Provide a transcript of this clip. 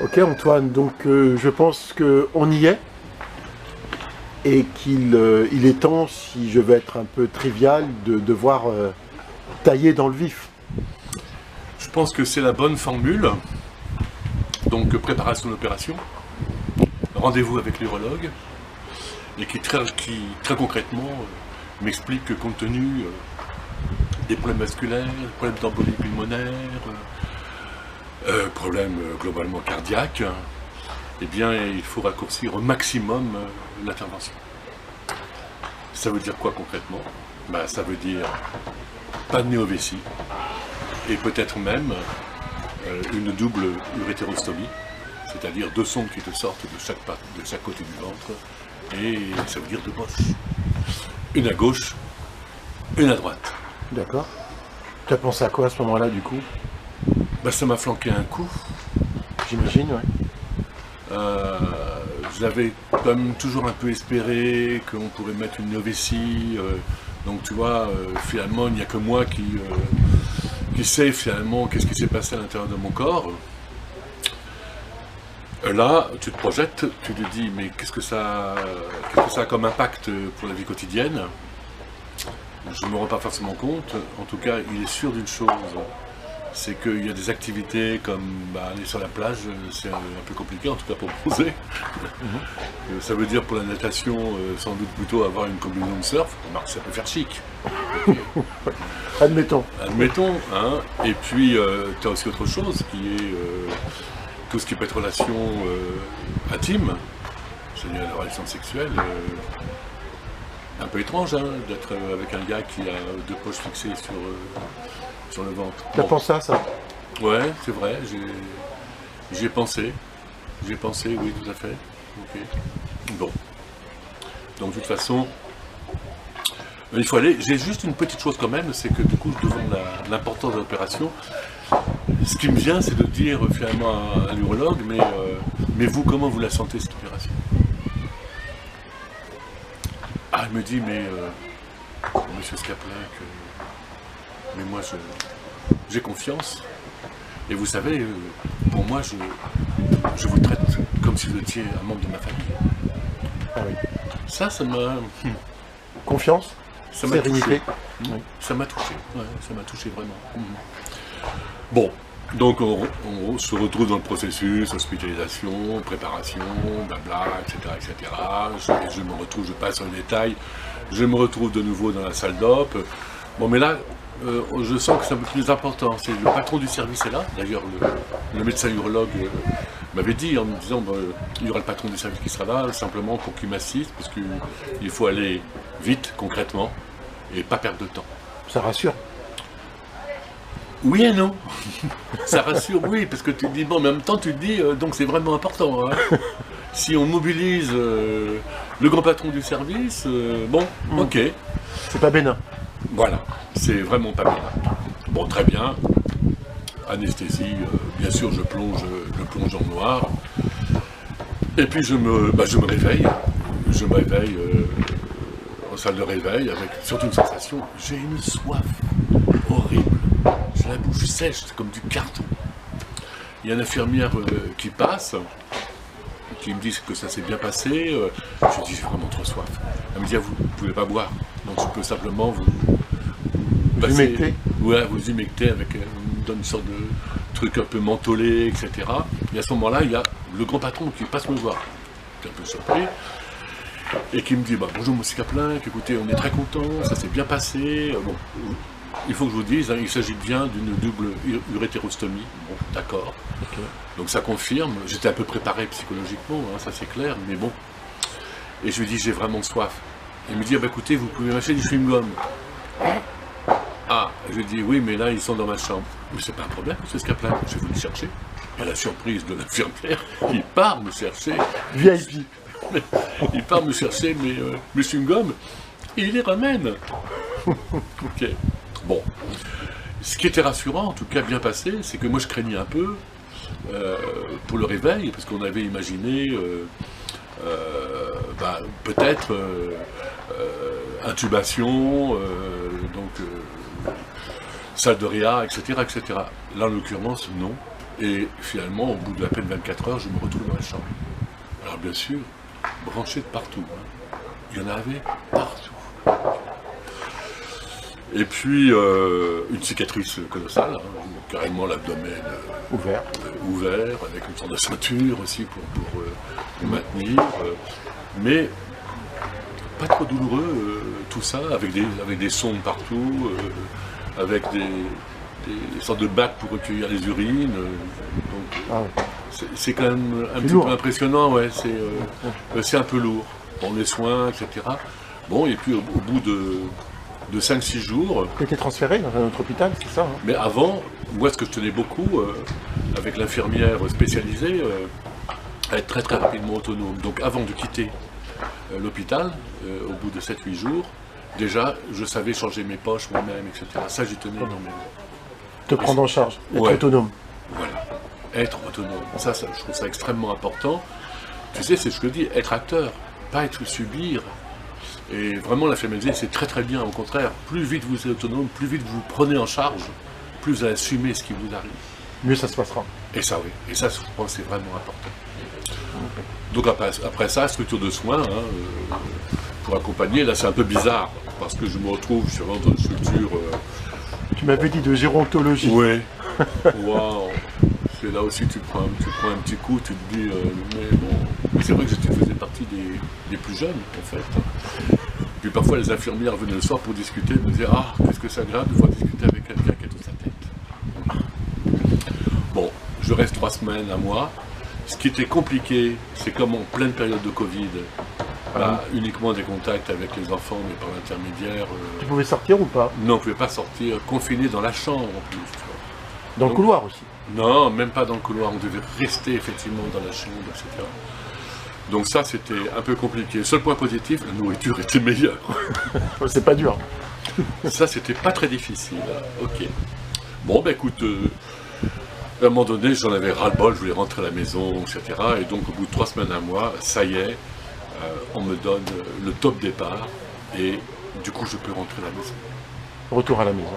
Ok Antoine, donc je pense qu'on y est et qu'il est temps, si je veux être un peu trivial, de devoir tailler dans le vif. Je pense que c'est la bonne formule. Donc préparation d'opération, rendez-vous avec l'urologue, et qui très concrètement m'explique que compte tenu des problèmes vasculaires, problèmes d'embolie pulmonaire, problèmes globalement cardiaques, eh bien il faut raccourcir au maximum l'intervention. Ça veut dire quoi concrètement? Ça veut dire pas de néovessie, et peut-être même une double urétérostomie, c'est-à-dire 2 sondes qui te sortent de chaque côté du ventre, et ça veut dire 2 poches. Une à gauche, une à droite. D'accord. Tu as pensé à quoi à ce moment-là du coup? Ça m'a flanqué un coup. J'imagine, ouais. J'avais quand même toujours un peu espéré qu'on pourrait mettre une néovessie, donc tu vois, finalement il n'y a que moi qui sait finalement qu'est-ce qui s'est passé à l'intérieur de mon corps. Là, tu te projettes, tu te dis, mais qu'est-ce que ça a comme impact pour la vie quotidienne? Je ne me rends pas forcément compte. En tout cas, il est sûr d'une chose, c'est qu'il y a des activités comme aller sur la plage, c'est un peu compliqué, en tout cas pour bronzer. Ça veut dire pour la natation, sans doute plutôt avoir une combinaison de surf. Ça peut faire chic. Admettons. Admettons, hein. Et puis, tu as aussi autre chose qui est tout ce qui peut être relation intime, c'est-à-dire la relation sexuelle, un peu étrange, hein, d'être avec un gars qui a 2 poches fixées sur le ventre. T'as pensé à ça? Ouais, c'est vrai, j'y ai pensé. J'y ai pensé, oui, tout à fait. Ok. Bon. Donc, de toute façon, il faut aller. J'ai juste une petite chose quand même, c'est que du coup, devant l'importance de l'opération, ce qui me vient, c'est de dire finalement à l'urologue, mais vous, comment vous la sentez cette opération? Ah, elle me dit, mais monsieur Scapelin, mais moi j'ai confiance. Et vous savez, pour moi, je vous traite comme si vous étiez un membre de ma famille. Ah oui. Ça m'a. Confiance? Ça m'a touché. Sérénité? Oui. Ça m'a touché, ouais, ça m'a touché vraiment. Bon, donc on se retrouve dans le processus, hospitalisation, préparation, blabla, etc. etc. Je me retrouve, je passe en détail, je me retrouve de nouveau dans la salle d'op. Bon, mais là, je sens que c'est un peu plus important. C'est le patron du service est là. D'ailleurs, le médecin urologue m'avait dit en me disant il y aura le patron du service qui sera là, simplement pour qu'il m'assiste, parce qu'il faut aller vite, concrètement, et pas perdre de temps. Ça rassure. Oui et non. Ça rassure, oui, parce que tu te dis, bon, mais en même temps, tu te dis, donc c'est vraiment important. Hein. Si on mobilise le grand patron du service, ok. C'est pas bénin. Voilà, c'est vraiment pas bien. Bon, très bien. Anesthésie, bien sûr, je plonge dans le noir. Et puis je me réveille. Je me réveille en salle de réveil avec surtout une sensation, j'ai une soif horrible. J'ai la bouche sèche, c'est comme du carton. Il y a une infirmière qui passe, qui me dit que ça s'est bien passé. Je dis, j'ai vraiment trop soif. Elle me dit, vous ne pouvez pas boire, donc je peux simplement vous humecter. Ouais, vous humecter avec on donne une sorte de truc un peu mentholé, etc. Et à ce moment-là, il y a le grand patron qui passe me voir. J'étais un peu surpris. Et qui me dit, bonjour monsieur Scapelin, écoutez, on est très content, ça s'est bien passé. Bon, il faut que je vous dise, il s'agit bien d'une double urétérostomie. Bon, d'accord. Okay. Donc ça confirme. J'étais un peu préparé psychologiquement, hein, ça c'est clair, mais bon. Et je lui dis, j'ai vraiment soif. Il me dit, écoutez, vous pouvez m'acheter du chewing-gum. Ah, je lui dis, oui, mais là, ils sont dans ma chambre. Mais c'est pas un problème, monsieur Scapelin, je vais vous les chercher. Et à la surprise de l'infirmière, il part me chercher. VIP. Il part me chercher mes chewing-gums et il les ramène. Ok. Bon. Ce qui était rassurant, en tout cas bien passé, c'est que moi je craignais un peu pour le réveil, parce qu'on avait imaginé peut-être intubation, salle de réa, etc., etc. Là, en l'occurrence, non. Et finalement, au bout de à peine 24 heures, je me retrouve dans la chambre. Alors bien sûr, branché de partout. Hein. Il y en avait partout. Et puis, une cicatrice colossale, hein, carrément l'abdomen Ouvert. ouvert, avec une sorte de ceinture aussi pour maintenir. Mais pas trop douloureux, tout ça, avec des sondes partout, avec des sortes de bacs pour recueillir les urines. Donc, c'est quand même un petit peu impressionnant, ouais, c'est un peu lourd. Bon, les soins, etc. Bon, et puis au bout de 5-6 jours... Tu as été transféré dans un autre hôpital, c'est ça, hein? Mais avant, moi, ce que je tenais beaucoup, avec l'infirmière spécialisée, à être très très rapidement autonome. Donc avant de quitter l'hôpital, au bout de 7-8 jours, déjà, je savais changer mes poches moi-même, etc. Ça, j'y tenais énormément. Te prendre en charge, être autonome. Voilà, être autonome. Ça, je trouve ça extrêmement important. Tu sais, c'est ce que je dis, être acteur, pas être subir. Et vraiment, la féminisation, c'est très très bien. Au contraire, plus vite vous êtes autonome, plus vite vous prenez en charge, plus vous assumez ce qui vous arrive. Mieux ça se passera. Et ça, oui. Et ça, je pense que c'est vraiment important. Donc après ça, structure de soins, hein, pour accompagner, là c'est un peu bizarre, parce que je me retrouve sur une structure... Tu m'avais dit de gérontologie. Oui. Waouh. C'est là aussi tu prends un petit coup, tu te dis, mais bon... C'est vrai que tu faisais partie des plus jeunes, en fait. Puis parfois les infirmières venaient le soir pour discuter, me disaient, ah, qu'est-ce que c'est agréable de pouvoir discuter avec quelqu'un qui a toute sa tête. Bon, je reste 3 semaines, 1 mois. Ce qui était compliqué, c'est comme en pleine période de Covid, uniquement des contacts avec les enfants, mais par l'intermédiaire... Tu pouvais sortir ou pas? Non, on ne pouvait pas sortir, confiné dans la chambre en plus. Tu vois. Dans le couloir aussi? Non, même pas dans le couloir, on devait rester effectivement dans la chambre, etc. Donc ça, c'était un peu compliqué. Seul point positif, la nourriture était meilleure. C'est pas dur. Ça, c'était pas très difficile. Ok. Bon, ben écoute... à un moment donné, j'en avais ras-le-bol, je voulais rentrer à la maison, etc. Et donc, au bout de 3 semaines, 1 mois, ça y est, on me donne le top départ. Et du coup, je peux rentrer à la maison. Retour à la maison.